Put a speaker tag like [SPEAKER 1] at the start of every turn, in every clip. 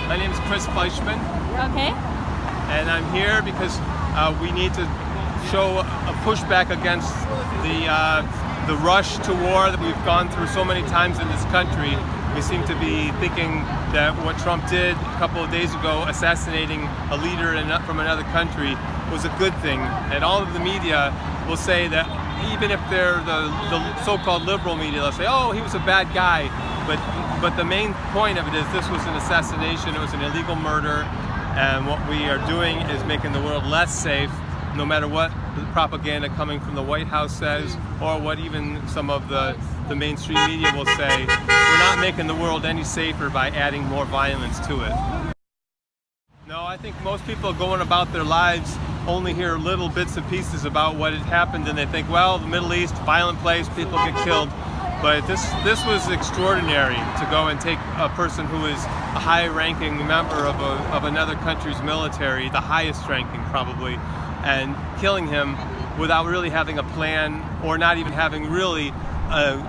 [SPEAKER 1] My name is Chris Fleischman.
[SPEAKER 2] Okay.
[SPEAKER 1] And I'm here because we need to show a pushback against the rush to war that we've gone through so many times in this country. We seem to be thinking that what Trump did a couple of days ago, assassinating a leader from another country, was a good thing. And all of the media will say that, even if they're the so-called liberal media, they'll say, oh, he was a bad guy. But the main point of it is this was an assassination, it was an illegal murder, and what we are doing is making the world less safe, no matter what the propaganda coming from the White House says, or what even some of the mainstream media will say. We're not making the world any safer by adding more violence to it. No, I think most people going about their lives only hear little bits and pieces about what had happened, and they think, well, the Middle East, violent place, people get killed. But this was extraordinary, to go and take a person who is a high-ranking member of another country's military, the highest ranking probably, and killing him without really having a plan, or not even having really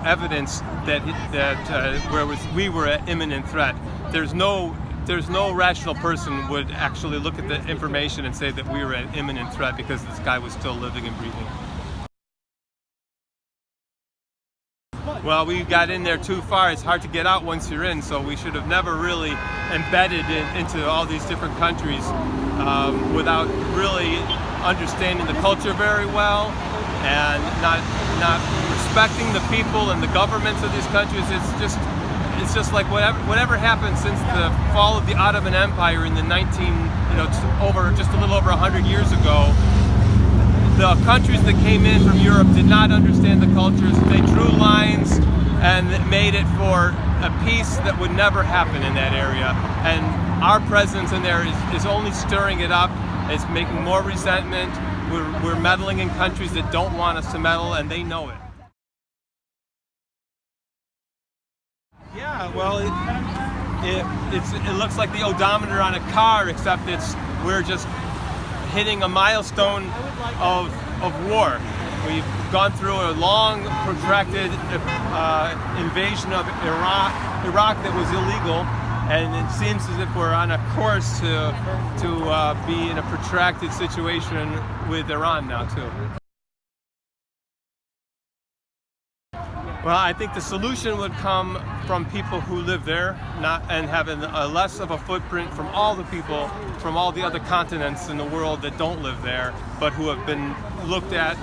[SPEAKER 1] evidence that we were an imminent threat. There's no rational person would actually look at the information and say that we were an imminent threat because this guy was still living and breathing. Well, we got in there too far. It's hard to get out once you're in, so we should have never really embedded into all these different countries without really understanding the culture very well and not respecting the people and the governments of these countries. It's just like whatever happened since the fall of the Ottoman Empire in the just a little over 100 years ago. The countries that came in from Europe did not understand the cultures. They drew lines and made it for a peace that would never happen in that area. And our presence in there is only stirring it up. It's making more resentment. We're meddling in countries that don't want us to meddle, and they know it. Yeah, well, it looks like the odometer on a car, except we're just hitting a milestone of war. We've gone through a long, protracted invasion of Iraq that was illegal, and it seems as if we're on a course to be in a protracted situation with Iran now too. Well, I think the solution would come from people who live there, and having a less of a footprint from all the people from all the other continents in the world that don't live there, but who have been looked at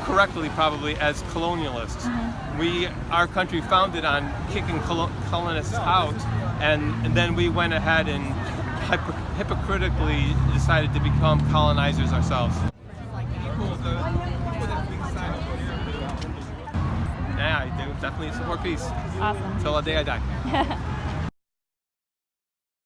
[SPEAKER 1] correctly probably as colonialists. Mm-hmm. Our country founded on kicking colonists out, and then we went ahead and hypocritically decided to become colonizers ourselves. Yeah, I do definitely support peace.
[SPEAKER 2] Awesome.
[SPEAKER 1] Till the day I die.